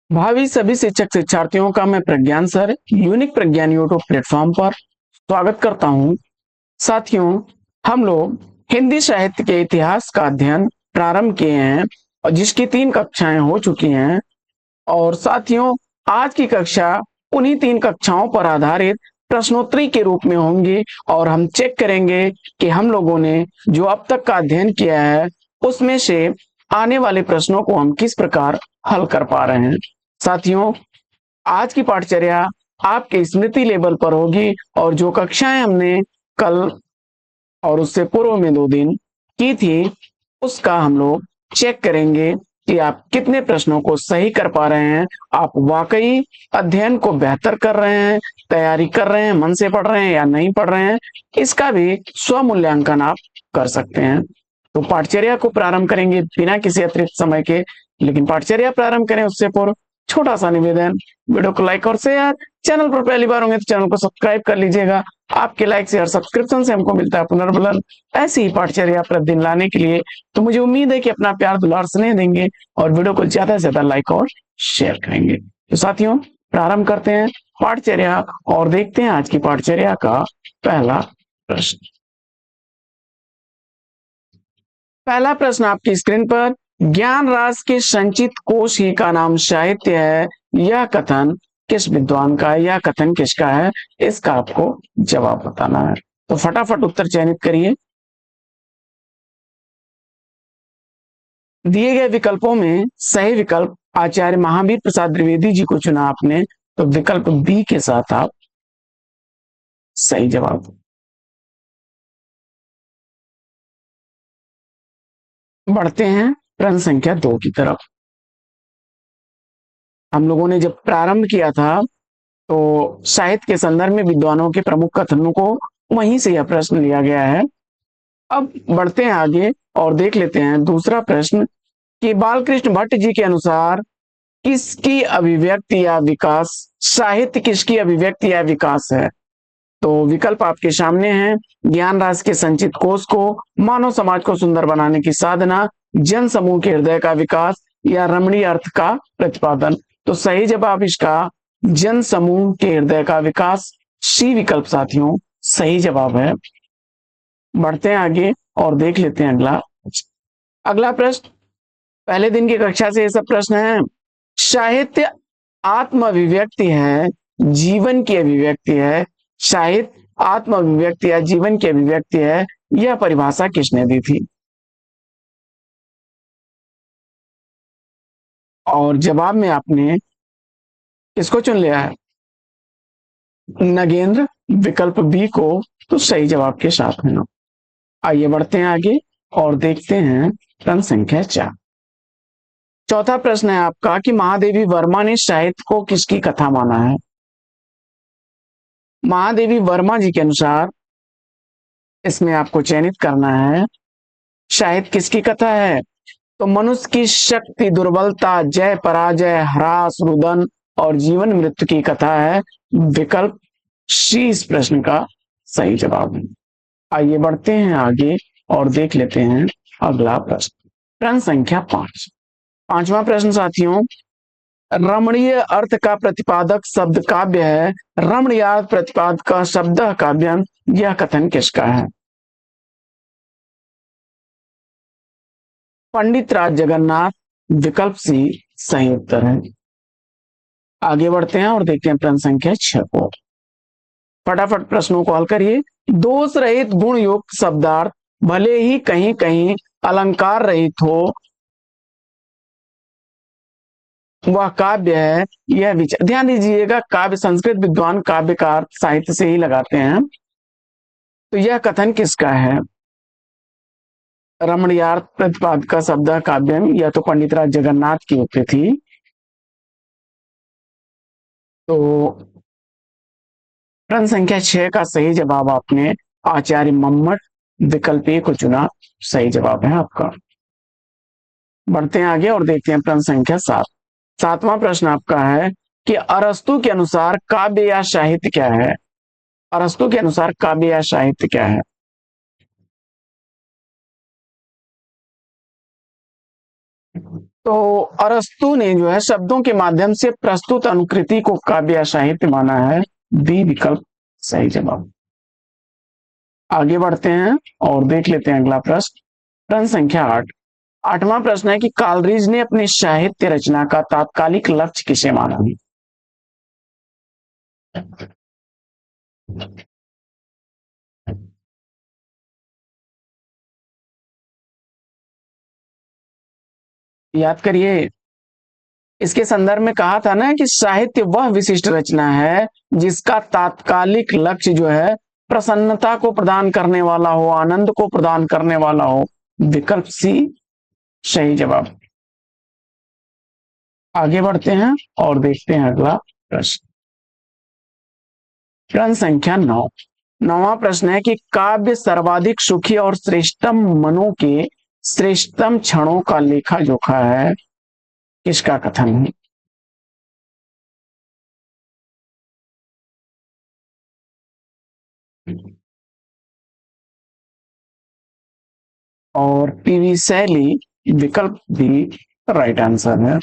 भावी सभी शिक्षक शिक्षार्थियों का मैं प्रज्ञान सर यूनिक प्रज्ञान यूट्यूब प्लेटफॉर्म पर स्वागत करता हूं। साथियों, हम लोग हिंदी साहित्य के इतिहास का अध्ययन प्रारंभ किए हैं और जिसकी 3 कक्षाएं हो चुकी हैं। और साथियों, आज की कक्षा उन्हीं 3 कक्षाओं पर आधारित प्रश्नोत्तरी के रूप में होंगी और हम चेक करेंगे कि हम लोगों ने जो अब तक का अध्ययन किया है उसमें से आने वाले प्रश्नों को हम किस प्रकार हल कर पा रहे हैं। साथियों, आज की पाठचर्या आपके स्मृति लेवल पर होगी और जो कक्षाएं हमने कल और उससे पूर्व में 2 दिन की थी उसका हम लोग चेक करेंगे कि आप कितने प्रश्नों को सही कर पा रहे हैं। आप वाकई अध्ययन को बेहतर कर रहे हैं, तैयारी कर रहे हैं, मन से पढ़ रहे हैं या नहीं पढ़ रहे हैं, इसका भी स्व मूल्यांकन आप कर सकते हैं। तो पाठचर्या को प्रारंभ करेंगे बिना किसी अतिरिक्त समय के। लेकिन पाठचर्या प्रारंभ करें उससे पूर्व छोटा सा निवेदन, वीडियो को लाइक और शेयर, चैनल पर पहली बार होंगे तो चैनल को सब्सक्राइब कर लीजिएगा। आपके लाइक शेयर सब्सक्रिप्शन से हमको मिलता है पुनर्बलन ऐसी ही पाठचर्या प्रतिदिन लाने के लिए। तो मुझे उम्मीद है कि अपना प्यार दुलार स्नेह देंगे और वीडियो को ज्यादा से ज्यादा लाइक और शेयर करेंगे। तो साथियों, प्रारंभ करते हैं पाठचर्या और देखते हैं आज की पाठचर्या का पहला प्रश्न। पहला प्रश्न आपकी स्क्रीन पर, ज्ञान राशि के संचित कोश ही का नाम साहित्य है, यह कथन किस विद्वान का है, यह कथन किसका है, इसका आपको जवाब बताना है। तो फटाफट उत्तर चयनित करिए। दिए गए विकल्पों में सही विकल्प आचार्य महावीर प्रसाद द्विवेदी जी को चुना आपने, तो विकल्प बी के साथ आप सही जवाब। बढ़ते हैं प्रश्न संख्या 2 की तरफ। हम लोगों ने जब प्रारंभ किया था तो साहित्य के संदर्भ में विद्वानों के प्रमुख कथनों को वहीं से यह प्रश्न लिया गया है। अब बढ़ते हैं आगे और देख लेते हैं दूसरा प्रश्न कि बालकृष्ण भट्ट जी के अनुसार किसकी अभिव्यक्ति या विकास, साहित्य किसकी अभिव्यक्ति या विकास है। तो विकल्प आपके सामने हैं, ज्ञान राशि के संचित कोश को, मानव समाज को सुंदर बनाने की साधना, जन समूह के हृदय का विकास या रमणीय अर्थ का प्रतिपादन। तो सही जवाब इसका जन समूह के हृदय का विकास, सी विकल्प साथियों सही जवाब है। बढ़ते हैं आगे और देख लेते हैं अगला। अगला प्रश्न पहले दिन की कक्षा से ये सब प्रश्न है। साहित्य आत्म अभिव्यक्ति है, जीवन की अभिव्यक्ति है, साहित्य आत्म अभिव्यक्ति या जीवन की अभिव्यक्ति है, यह परिभाषा किसने दी थी। और जवाब में आपने किसको चुन लिया है, नगेंद्र, विकल्प बी को तो सही जवाब के साथ में। आइए बढ़ते हैं आगे और देखते हैं प्रश्न संख्या 4। चौथा प्रश्न है आपका कि महादेवी वर्मा ने साहित्य को किसकी कथा माना है। महादेवी वर्मा जी के अनुसार इसमें आपको चयनित करना है साहित्य किसकी कथा है। तो मनुष्य की शक्ति, दुर्बलता, जय पराजय, ह्रास, रुदन और जीवन मृत्यु की कथा है। विकल्प सी इस प्रश्न का सही जवाब है। आइए बढ़ते हैं आगे और देख लेते हैं अगला प्रश्न। प्रश्न संख्या 5। पांचवा प्रश्न साथियों, रमणीय अर्थ का प्रतिपादक शब्द काव्य है, रमणीय अर्थ प्रतिपादक का शब्द काव्यम, यह कथन किसका है। पंडित राज जगन्नाथ, विकल्प सी सही उत्तर है। आगे बढ़ते हैं और देखते हैं प्रश्न संख्या 6 को। फटाफट प्रश्नों को हल करिए। दोष रहित गुण युक्त शब्दार्थ भले ही कहीं कहीं अलंकार रहित हो, वह काव्य है, यह विचार। ध्यान दीजिएगा, काव्य संस्कृत विद्वान काव्य का अर्थ साहित्य से ही लगाते हैं। तो यह कथन किसका है, रमणीयार्थ प्रतिपादक का शब्द काव्यम, यह तो पंडित राज जगन्नाथ की उक्ति थी। तो प्रश्न संख्या 6 का सही जवाब आपने आचार्य मम्मट, विकल्प ए को चुना, सही जवाब है आपका। बढ़ते हैं आगे और देखते हैं प्रश्न संख्या 7। सातवां प्रश्न आपका है कि अरस्तु के अनुसार काव्य या साहित्य क्या है। अरस्तु के अनुसार काव्य या साहित्य क्या है। तो अरस्तु ने जो है शब्दों के माध्यम से प्रस्तुत अनुकृति को काव्य या साहित्य माना है। बी विकल्प सही जवाब। आगे बढ़ते हैं और देख लेते हैं अगला प्रश्न। प्रश्न संख्या 8। आठवां प्रश्न है कि कालरीज ने अपनी साहित्य रचना का तात्कालिक लक्ष्य किसे माना? याद करिए, इसके संदर्भ में कहा था ना कि साहित्य वह विशिष्ट रचना है जिसका तात्कालिक लक्ष्य जो है प्रसन्नता को प्रदान करने वाला हो, आनंद को प्रदान करने वाला हो। विकल्प सी सही जवाब। आगे बढ़ते हैं और देखते हैं अगला प्रश्न। प्रश्न संख्या 9। नौवां प्रश्न है कि काव्य सर्वाधिक सुखी और श्रेष्ठतम मनों के श्रेष्ठतम क्षणों का लेखा जोखा है, किसका कथन है? और पीवी शैली विकल्प भी राइट आंसर है।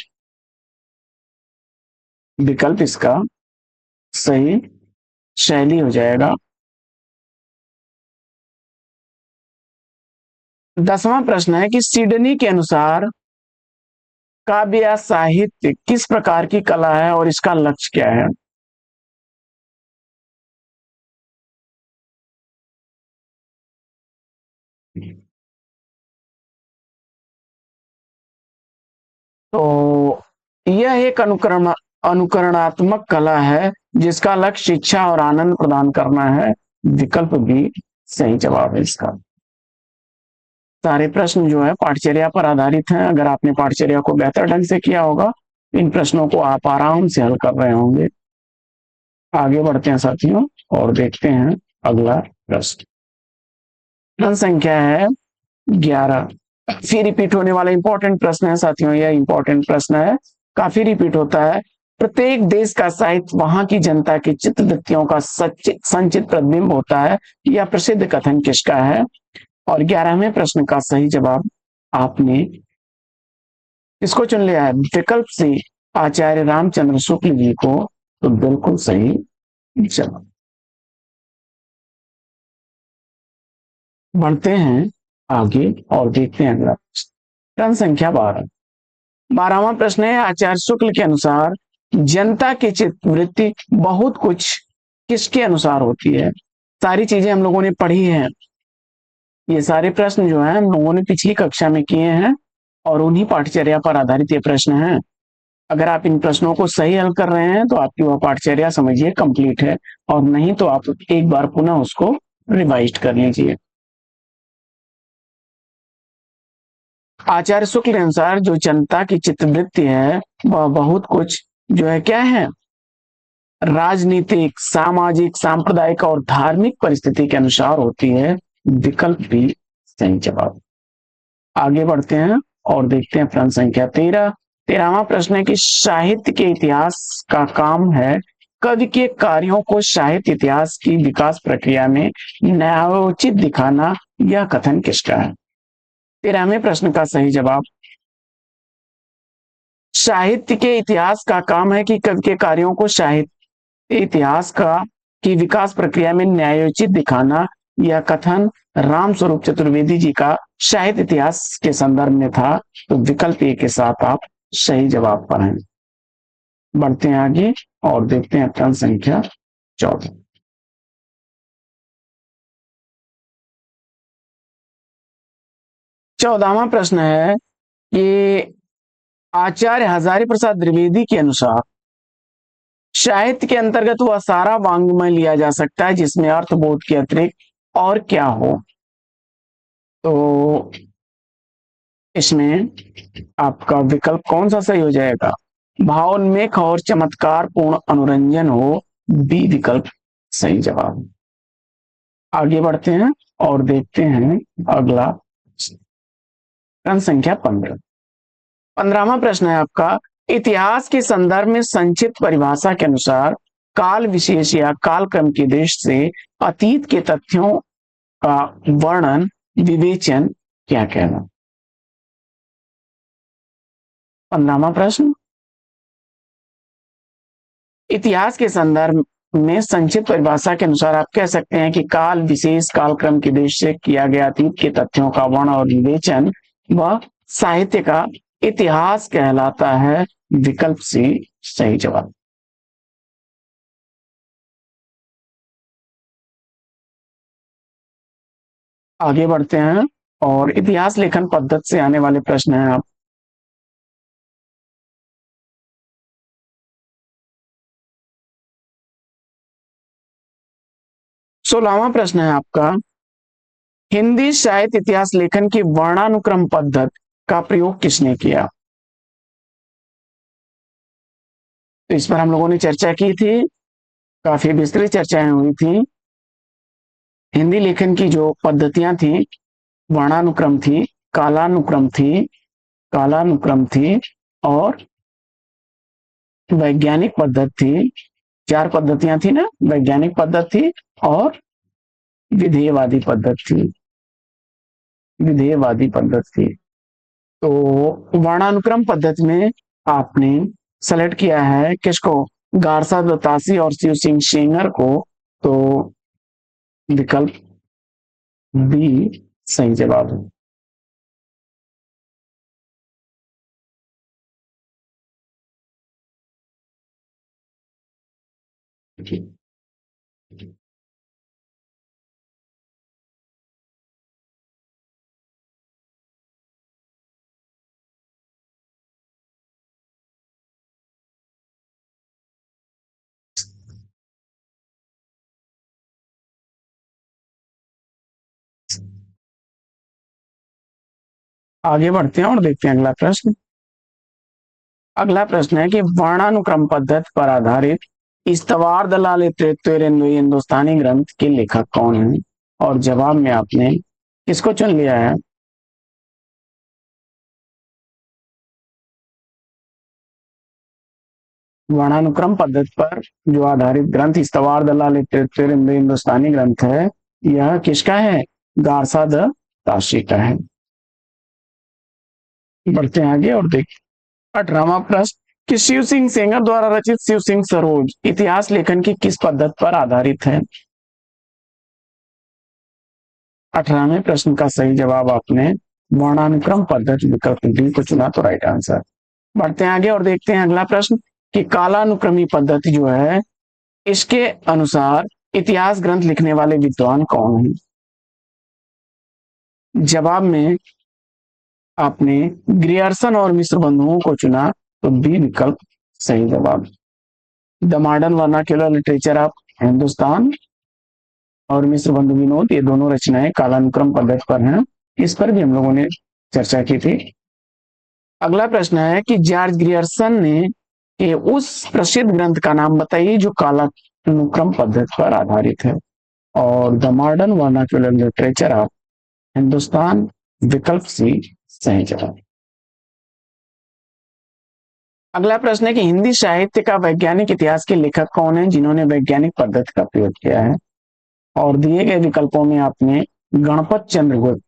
विकल्प इसका सही शैली हो जाएगा। 10वां प्रश्न है कि सिडनी के अनुसार काव्य या साहित्य किस प्रकार की कला है और इसका लक्ष्य क्या है? तो यह एक अनुकरणात्मक कला है जिसका लक्ष्य शिक्षा और आनंद प्रदान करना है। विकल्प भी सही जवाब है इसका। सारे प्रश्न जो है पाठचर्या पर आधारित हैं। अगर आपने पाठचर्या को बेहतर ढंग से किया होगा, इन प्रश्नों को आप आराम से हल कर रहे होंगे। आगे बढ़ते हैं साथियों और देखते हैं अगला प्रश्न। प्रश्न संख्या है 11। फिर रिपीट होने वाला इंपॉर्टेंट प्रश्न है साथियों, यह इंपॉर्टेंट प्रश्न है, काफी रिपीट होता है। प्रत्येक देश का साहित्य वहां की जनता की चित्तवृत्तियों का संचित प्रतिबिंब होता है, यह प्रसिद्ध कथन किसका है? और 11वें प्रश्न का सही जवाब आपने इसको चुन लिया है, विकल्प सी आचार्य रामचंद्र शुक्ल जी को। तो बिल्कुल सही जवाब। बढ़ते हैं आगे और देखते हैं अगला प्रश्न संख्या 12। 12वां प्रश्न है आचार्य शुक्ल के अनुसार जनता की चित्तवृत्ति बहुत कुछ किसके अनुसार होती है? सारी चीजें हम लोगों ने पढ़ी हैं, ये सारे प्रश्न जो है हम लोगों ने पिछली कक्षा में किए हैं और उन्हीं पाठचर्या पर आधारित ये प्रश्न हैं। अगर आप इन प्रश्नों को सही हल कर रहे हैं तो आपकी वह पाठचर्या समझिए कंप्लीट है, और नहीं तो आप एक बार पुनः उसको रिवाइज कर लीजिए। आचार्य शुक्ल के अनुसार जो जनता की चित्तवृत्ति है वह बहुत कुछ जो है क्या है, राजनीतिक, सामाजिक, सांप्रदायिक और धार्मिक परिस्थिति के अनुसार होती है। विकल्प भी सही जवाब। आगे बढ़ते हैं और देखते हैं प्रश्न संख्या 13। 13वां प्रश्न है कि साहित्य के इतिहास का काम है कवि के कार्यों को साहित्य इतिहास की विकास प्रक्रिया में न्यायोचित दिखाना, यह कथन किसका है? 13वें प्रश्न का सही जवाब, साहित्य के इतिहास का काम है कि कवि के कार्यों को साहित्य इतिहास का की विकास प्रक्रिया में न्यायोचित दिखाना, यह कथन रामस्वरूप चतुर्वेदी जी का साहित्य इतिहास के संदर्भ में था। तो विकल्प ए के साथ आप सही जवाब पर हैं। बढ़ते हैं आगे और देखते हैं प्रश्न संख्या 14। 14वां प्रश्न है कि आचार्य हजारी प्रसाद द्विवेदी के अनुसार साहित्य के अंतर्गत वह सारा वांग्मय लिया जा सकता है जिसमें अर्थबोध के अतिरिक्त और क्या हो? तो इसमें आपका विकल्प कौन सा सही हो जाएगा? भावोन्मेख और चमत्कार पूर्ण अनुरंजन हो। बी विकल्प सही जवाब। आगे बढ़ते हैं और देखते हैं अगला प्रश्न संख्या 15। 15वां प्रश्न है आपका, इतिहास के संदर्भ में संक्षिप्त परिभाषा के अनुसार काल विशेष या कालक्रम की दृष्टि से अतीत के तथ्यों का वर्णन विवेचन क्या कहना? 15वां प्रश्न, इतिहास के संदर्भ में संक्षिप्त परिभाषा के अनुसार आप कह सकते हैं कि काल विशेष कालक्रम के उद्देश्य से किया गया अतीत के तथ्यों का वर्ण और विवेचन व साहित्य का इतिहास कहलाता है। विकल्प सी सही जवाब। आगे बढ़ते हैं और इतिहास लेखन पद्धति से आने वाले प्रश्न हैं। आप 16वां प्रश्न है आपका, हिंदी साहित्य इतिहास लेखन की वर्णानुक्रम पद्धति का प्रयोग किसने किया? तो इस पर हम लोगों ने चर्चा की थी, काफी विस्तृत चर्चाएं हुई थी। हिंदी लेखन की जो पद्धतियां थी, वर्णानुक्रम थी, कालानुक्रम थी, कालानुक्रम थी और वैज्ञानिक पद्धति थी। 4 पद्धतियां थी ना, वैज्ञानिक पद्धति थी और विधेयवादी पद्धति थी, विधेयवादी पद्धति थी। तो वर्णानुक्रम पद्धति में आपने सेलेक्ट किया है किसको? गारसा दत्तासी और शिव सिंह सेंगर को। तो विकल्प बी सही जवाब है। आगे बढ़ते हैं और देखते हैं अगला प्रश्न। अगला प्रश्न है कि वर्णानुक्रम पद्धति पर आधारित इस्तवार दलाल हिंदुस्तानी ग्रंथ के लेखक कौन है? और जवाब में आपने किसको चुन लिया है? वर्णानुक्रम पद्धति पर जो आधारित ग्रंथ इस्तवार दलाल हिंदुस्तानी ग्रंथ है, यह किसका है? गारसा द ताशी का है। बढ़ते हैं आगे और देखिए 18वां प्रश्न कि शिव सिंह सेंगर द्वारा रचित शिव सिंह सरोज इतिहास लेखन की किस पद्धति पर आधारित है? 18वें प्रश्न का सही जवाब आपने वर्णानुक्रम पद्धति विकल्प डी को चुना, तो राइट आंसर। बढ़ते हैं आगे और देखते हैं अगला प्रश्न कि कालानुक्रमी पद्धति जो है, इसके अनुसार इतिहास ग्रंथ लिखने वाले विद्वान कौन हैं? जवाब में आपने ग्रियर्सन और मिश्र बंधुओं को चुना, तो बी विकल्प सही जवाब। The modern vernacular literature of Hindustan और मिश्र बंधु विनोद, ये दोनों रचनाएं कालानुक्रम पद्धति पर हैं। इस पर भी हम लोगों ने चर्चा की थी। अगला प्रश्न है कि जॉर्ज ग्रियर्सन ने के उस प्रसिद्ध ग्रंथ का नाम बताइए जो कालानुक्रम पद्धति पर आधारित है। और the modern vernacular literature of Hindustan, विकल्प सी सही जवाब। अगला प्रश्न है कि हिंदी साहित्य का वैज्ञानिक इतिहास के लेखक कौन है जिन्होंने वैज्ञानिक पद्धति का प्रयोग किया है? और दिए गए विकल्पों में आपने गणपत चंद्र गुप्त,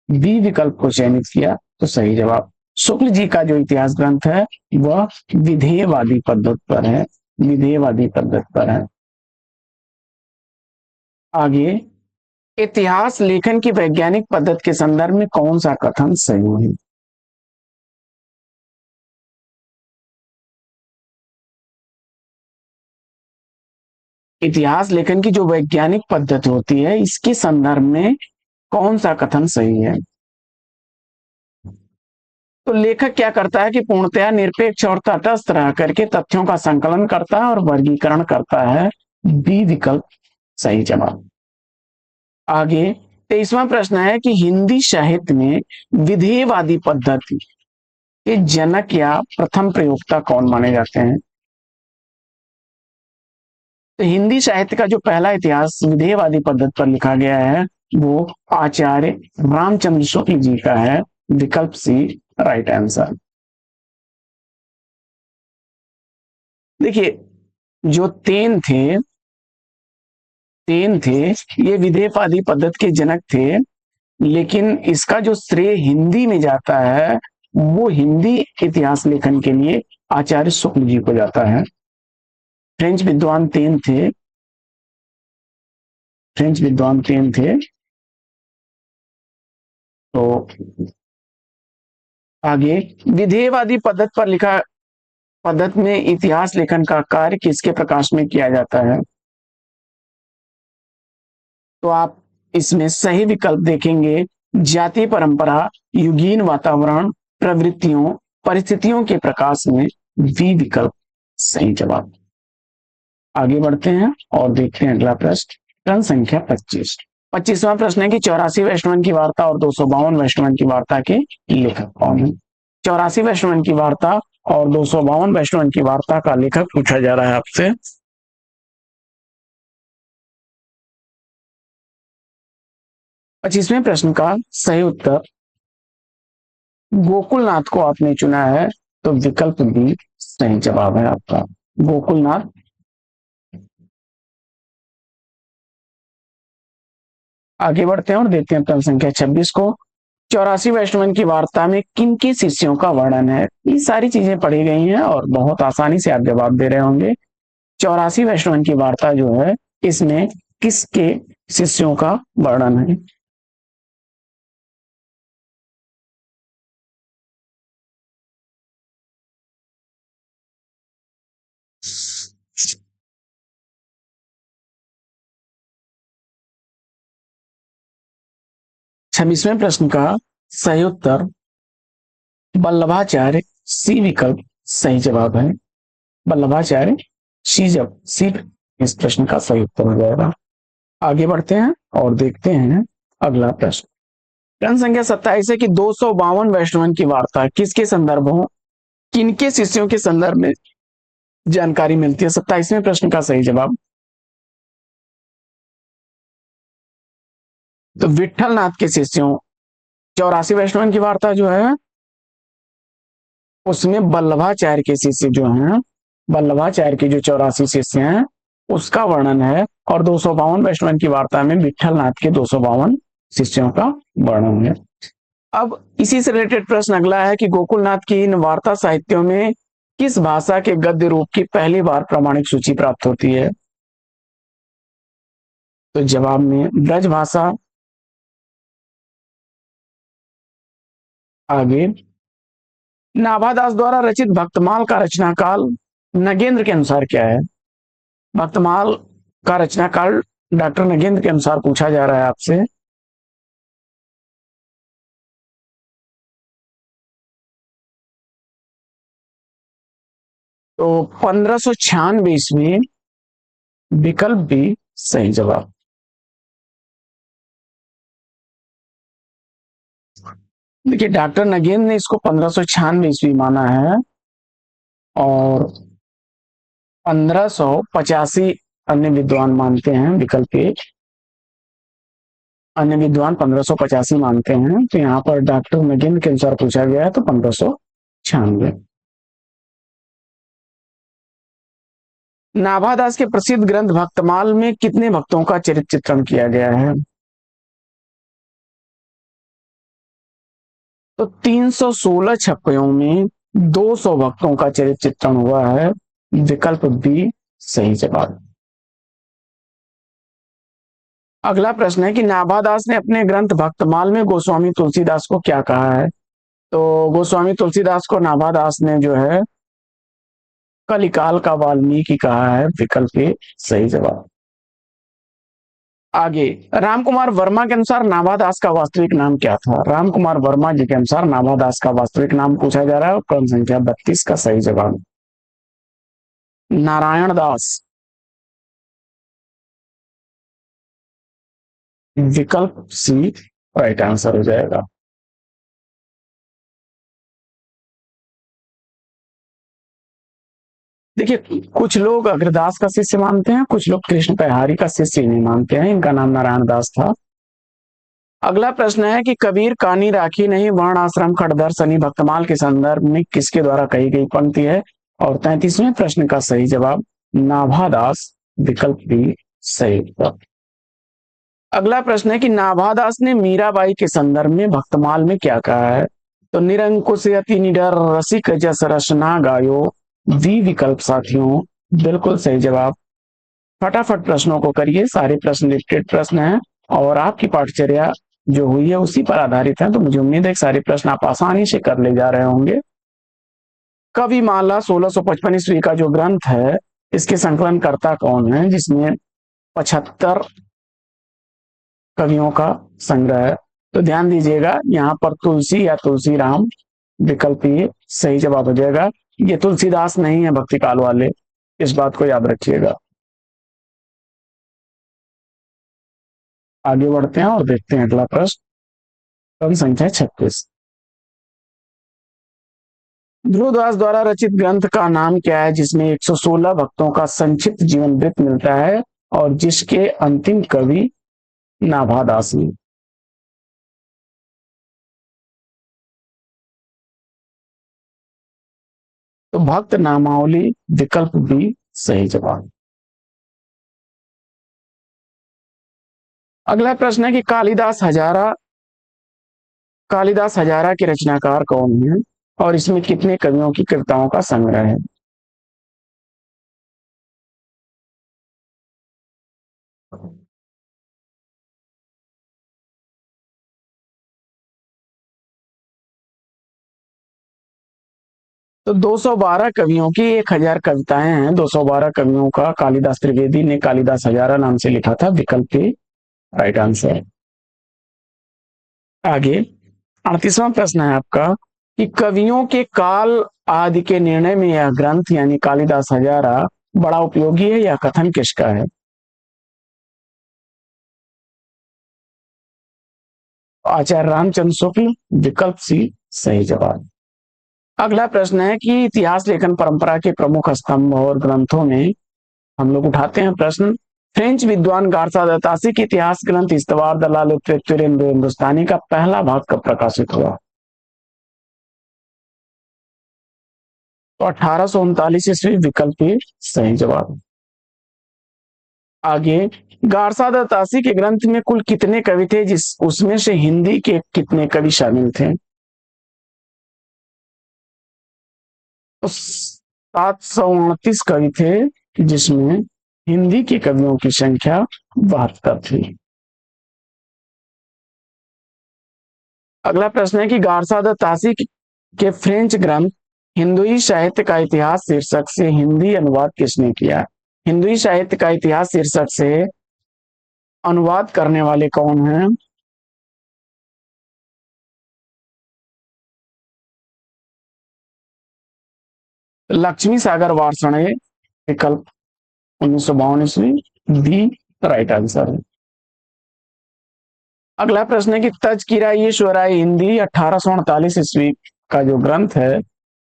बी विकल्प को चयनित किया, तो सही जवाब। शुक्ल जी का जो इतिहास ग्रंथ है वह विधेयवादी पद्धति पर है, विधेयवादी पद्धति पर है। आगे, इतिहास लेखन की वैज्ञानिक पद्धति के संदर्भ में कौन सा कथन सही है? इतिहास लेखन की जो वैज्ञानिक पद्धति होती है, इसके संदर्भ में कौन सा कथन सही है? तो लेखक क्या करता है कि पूर्णतया निरपेक्ष और तटस्थ रह करके तथ्यों का संकलन करता है और वर्गीकरण करता है, बी विकल्प सही जवाब। आगे 23वां प्रश्न है कि हिंदी साहित्य में विधेयवादी पद्धति के जनक या प्रथम प्रयोक्ता कौन माने जाते हैं? तो हिंदी साहित्य का जो पहला इतिहास विधेयवादी पद्धति पर लिखा गया है वो आचार्य रामचंद्र शुक्ल जी का है, विकल्प सी राइट आंसर। देखिए, जो तेन थे ये विधेयवादी पद्धति के जनक थे, लेकिन इसका जो श्रेय हिंदी में जाता है वो हिंदी इतिहास लेखन के लिए आचार्य शुक्ल जी को जाता है। फ्रेंच विद्वान तीन थे, फ्रेंच विद्वान तीन थे। तो आगे, विधेयवादी पद्धति पर लिखा, पद्धति में इतिहास लेखन का कार्य किसके प्रकाश में किया जाता है? तो आप इसमें सही विकल्प देखेंगे, जातीय परंपरा, युगीन वातावरण, प्रवृत्तियों, परिस्थितियों के प्रकाश में। बी विकल्प सही जवाब। आगे बढ़ते हैं और देखते हैं अगला प्रश्न, प्रश्न संख्या 25। 25वां प्रश्न है कि 84 वैष्णवन की वार्ता और 252 वैष्णवन की वार्ता के लेखक कौन है? 84 वैष्णवन की वार्ता और 252 वैष्णवन की वार्ता का लेखक पूछा जा रहा है आपसे। 25वें प्रश्न का सही उत्तर गोकुलनाथ को आपने चुना है, तो विकल्प बी सही जवाब है आपका, गोकुलनाथ। आगे बढ़ते हैं और देखते हैं प्रश्न संख्या 26 को। 84 वैष्णवन की वार्ता में किन के शिष्यों का वर्णन है? ये सारी चीजें पढ़ी गई हैं और बहुत आसानी से आप जवाब दे रहे होंगे। 84 वैष्णवन की वार्ता जो है, इसमें किसके शिष्यों का वर्णन है? छब्बीसवें प्रश्न का सही उत्तर वल्लभाचार्य, सी विकल्प सही जवाब है, वल्लभाचार्य। सी इस प्रश्न का सही उत्तर हो जाएगा। आगे बढ़ते हैं और देखते हैं अगला प्रश्न। प्रश्न संख्या 27 है कि 252 वैष्णवन की वार्ता किसके संदर्भों, किनके शिष्यों के संदर्भ में जानकारी मिलती है? 27वें प्रश्न का सही जवाब तो विठल नाथ के शिष्यों। 84 वैष्णवन की वार्ता जो है, उसमें वल्लभाचार्य के शिष्य जो हैं, वल्लभाचार्य के जो 84 शिष्य हैं उसका वर्णन है, और 252 वैष्णवन की वार्ता में विठल नाथ के 252 शिष्यों का वर्णन है। अब इसी से रिलेटेड प्रश्न अगला है कि गोकुलनाथ की इन वार्ता साहित्यों में किस भाषा के गद्य रूप की पहली बार प्रामाणिक सूची प्राप्त होती है? तो जवाब में ब्रज भाषा। आगे, नाभादास द्वारा रचित भक्तमाल का रचना काल नगेंद्र के अनुसार क्या है? भक्तमाल का रचना काल डॉक्टर नगेंद्र के अनुसार पूछा जा रहा है आपसे। तो 1596 ईस्वी, विकल्प बी सही जवाब। देखिए, डॉक्टर नगेंद्र ने इसको 1596 ईस्वी माना है, और 1585 अन्य विद्वान मानते हैं, विकल्प ए। अन्य विद्वान 1585 मानते हैं, तो यहाँ पर डॉक्टर नगेंद्र के अनुसार पूछा गया है, तो 1596। नाभादास के प्रसिद्ध ग्रंथ भक्तमाल में कितने भक्तों का चरित्र चित्रण किया गया है? तो 316 छप्पयों में 200 भक्तों का चरित्र चित्रण हुआ है, विकल्प बी सही जवाब। अगला प्रश्न है कि नाभादास ने अपने ग्रंथ भक्तमाल में गोस्वामी तुलसीदास को क्या कहा है? तो गोस्वामी तुलसीदास को नाभादास ने जो है कलिकाल का वाल्मीकि कहा है, विकल्प ए सही जवाब। आगे, रामकुमार वर्मा के अनुसार नाभादास का वास्तविक नाम क्या था? रामकुमार वर्मा जी के अनुसार नाभादास का वास्तविक नाम पूछा जा रहा है, और प्रश्न संख्या 32 का सही जवाब नारायण दास, विकल्प सी राइट आंसर हो जाएगा। देखिए, कुछ लोग अग्रदास का शिष्य मानते हैं, कुछ लोग कृष्ण पहाड़ी का शिष्य नहीं मानते हैं, इनका नाम नारायण दास था। अगला प्रश्न है कि कबीर कानी राखी नहीं वर्ण आश्रम खड़दर सनी भक्तमाल के संदर्भ में किसके द्वारा कही गई पंक्ति है? और 33वें प्रश्न का सही जवाब नाभादास, विकल्प बी सही उत्तर। अगला प्रश्न है कि नाभादास ने मीराबाई के संदर्भ में भक्तमाल में क्या कहा है? तो निरंकुश अति निडर रसिक जस रसना गायो, वी विकल्प साथियों बिल्कुल सही जवाब। फटाफट प्रश्नों को करिए, सारे प्रश्न लिखित प्रश्न हैं और आपकी पाठचर्या जो हुई है उसी पर आधारित है, तो मुझे उम्मीद है कि सारे प्रश्न आप आसानी से कर ले जा रहे होंगे। कविमाला 1655 ईस्वी का जो ग्रंथ है, इसके संकलनकर्ता कौन है, जिसमें 75 कवियों का संग्रह है? तो ध्यान दीजिएगा, यहाँ पर तुलसी या तुलसी राम विकल्प ये सही जवाब हो जाएगा। ये तुलसीदास नहीं है भक्ति काल वाले, इस बात को याद रखिएगा। आगे बढ़ते हैं और देखते हैं अगला प्रश्न। प्रश्न संख्या 36। ध्रुवदास द्वारा रचित ग्रंथ का नाम क्या है, जिसमें 116 भक्तों का संक्षिप्त जीवन वृत्त मिलता है और जिसके अंतिम कवि नाभादास ने? तो भक्त नामावली विकल्प बी सही जवाब। अगला प्रश्न है कि कालिदास हजारा के रचनाकार कौन है और इसमें कितने कवियों की कविताओं का संग्रह है? तो 212 कवियों की 1000 कविताएं हैं। 212 कवियों का कालिदास त्रिवेदी ने कालिदास हजारा नाम से लिखा था, विकल्प ए राइट आंसर। आगे 38वां प्रश्न है आपका कि कवियों के काल आदि के निर्णय में यह ग्रंथ यानी कालिदास हजारा बड़ा उपयोगी है, यह कथन किसका है? आचार्य रामचंद्र शुक्ल विकल्प सी सही जवाब। अगला प्रश्न है कि इतिहास लेखन परंपरा के प्रमुख स्तंभ और ग्रंथों में हम लोग उठाते हैं प्रश्न। फ्रेंच विद्वान गार्सा दतासी के इतिहास ग्रंथ इस्तवार दलाल हिंदुस्तानी का पहला भाग कब प्रकाशित हुआ? तो 1839 ईस्वी विकल्प ए सही जवाब। आगे गार्सा दतासी के ग्रंथ में कुल कितने कवि थे, जिस उसमें से हिंदी के कितने कवि शामिल थे? तो 729 कवि थे, जिसमें हिंदी के कवियों की संख्या 72 थी। अगला प्रश्न है कि गार्सा द तासी के फ्रेंच ग्रंथ हिंदुई साहित्य का इतिहास शीर्षक से हिंदी अनुवाद किसने किया? हिंदुई साहित्य का इतिहास शीर्षक से अनुवाद करने वाले कौन हैं? लक्ष्मी सागर वार्ष्णेय विकल्प 1952 ईस्वी बी राइट आंसर है। अगला प्रश्न है कि तजकिरा ये शुअराए हिंदी 1848 ईस्वी का जो ग्रंथ है,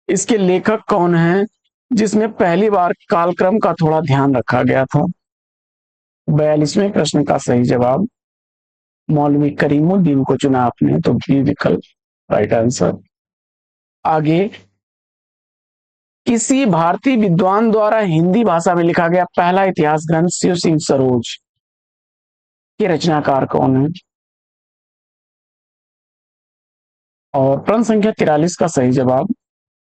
इसके लेखक कौन है, जिसमें पहली बार कालक्रम का थोड़ा ध्यान रखा गया था? 42वें प्रश्न का सही जवाब मौलवी करीमुद्दीन को चुना आपने, तो बी विकल्प राइट आंसर। आगे किसी भारतीय विद्वान द्वारा हिंदी भाषा में लिखा गया पहला इतिहास ग्रंथ शिव सिंह सरोज के रचनाकार कौन है? और प्रश्न संख्या 43 का सही जवाब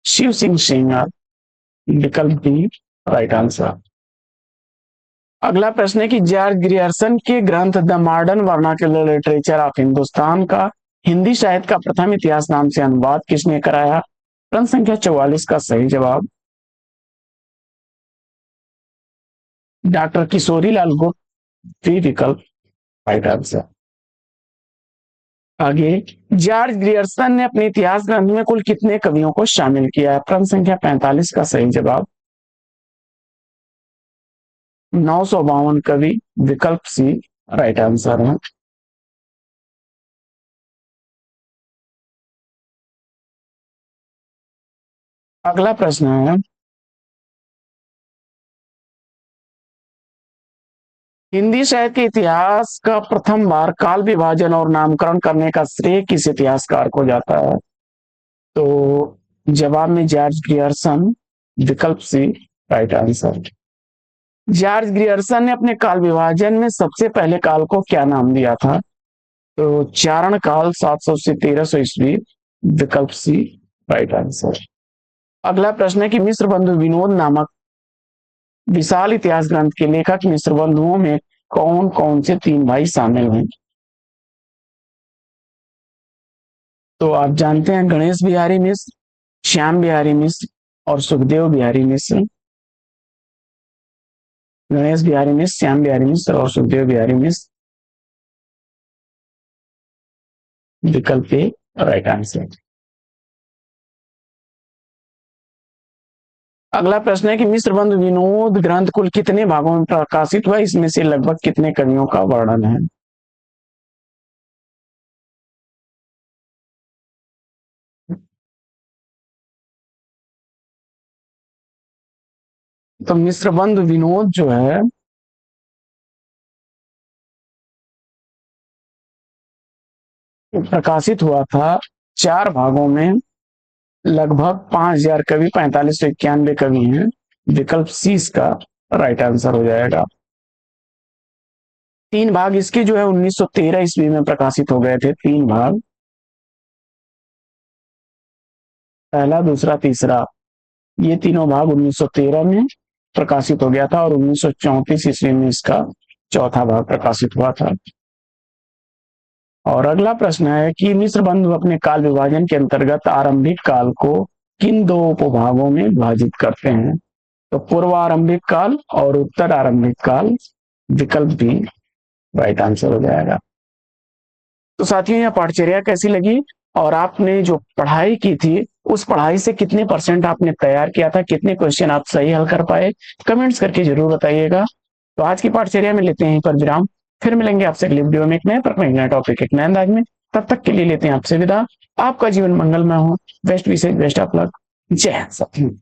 शिव सिंह सेंगर विकल्प बी राइट आंसर। अगला प्रश्न है कि जॉर्ज ग्रियर्सन के ग्रंथ the modern vernacular literature of Hindustan का हिंदी साहित्य का प्रथम इतिहास नाम से अनुवाद किसने कराया? प्रश्न संख्या 44 का सही जवाब डॉक्टर किशोरी लाल गुप्त विकल्प राइट आंसर। आगे जॉर्ज ग्रियर्सन ने अपने इतिहास ग्रंथ में कुल कितने कवियों को शामिल किया है? प्रश्न संख्या 45 का सही जवाब 952 कवि विकल्प सी राइट आंसर है। अगला प्रश्न है हिंदी साहित्य के इतिहास का प्रथम बार काल विभाजन और नामकरण करने का श्रेय किस इतिहासकार को जाता है? तो जवाब में जॉर्ज ग्रियर्सन विकल्प सी राइट आंसर। जॉर्ज ग्रियर्सन ने अपने काल विभाजन में सबसे पहले काल को क्या नाम दिया था? तो चारण काल 700 से 1300 ईस्वी विकल्प सी राइट आंसर। अगला प्रश्न है कि मिस्र बंधु विनोद नामक विशाल इतिहास ग्रंथ के लेखक मिस्र बंधुओं में कौन कौन से तीन भाई शामिल हैं? तो आप जानते हैं गणेश बिहारी मिश्र, श्याम बिहारी मिश्र और सुखदेव बिहारी मिश्र। गणेश बिहारी मिश्र, श्याम बिहारी मिश्र और सुखदेव बिहारी मिश्र। विकल्प ए राइट आंसर। अगला प्रश्न है कि मिस्र बंधु विनोद ग्रंथ कुल कितने भागों में प्रकाशित हुआ, इसमें से लगभग कितने कवियों का वर्णन है? तो मिस्र बंधु विनोद जो है प्रकाशित हुआ था 4 भागों में, लगभग 5000 कवि, 4591 कवि हैं। विकल्प सी इसका राइट आंसर हो जाएगा। 3 भाग इसके जो है 1913 ईस्वी में प्रकाशित हो गए थे। 3 भाग, पहला, दूसरा, तीसरा, ये तीनों भाग 1913 में प्रकाशित हो गया था और 1934 ईस्वी में इसका चौथा भाग प्रकाशित हुआ था। और अगला प्रश्न है कि मिस्र बंधु अपने काल विभाजन के अंतर्गत आरंभिक काल को किन 2 उपभागों में विभाजित करते हैं? तो पूर्व आरंभिक काल और उत्तर आरंभिक काल। विकल्प बी राइट आंसर हो जाएगा। तो साथियों, यह पाठचर्या कैसी लगी और आपने जो पढ़ाई की थी उस पढ़ाई से कितने परसेंट आपने तैयार किया था, कितने क्वेश्चन आप सही हल कर पाए, कमेंट्स करके जरूर बताइएगा। तो आज की पाठचर्या में लेते हैं यहीं पर विराम, फिर मिलेंगे आपसे अगले वीडियो में एक नए प्रश्न, एक नया टॉपिक, एक नए अंदाज में। तब तक के लिए लेते हैं आपसे विदा। आपका जीवन मंगलमय हो। Best wishes, best of luck. जय हिंद।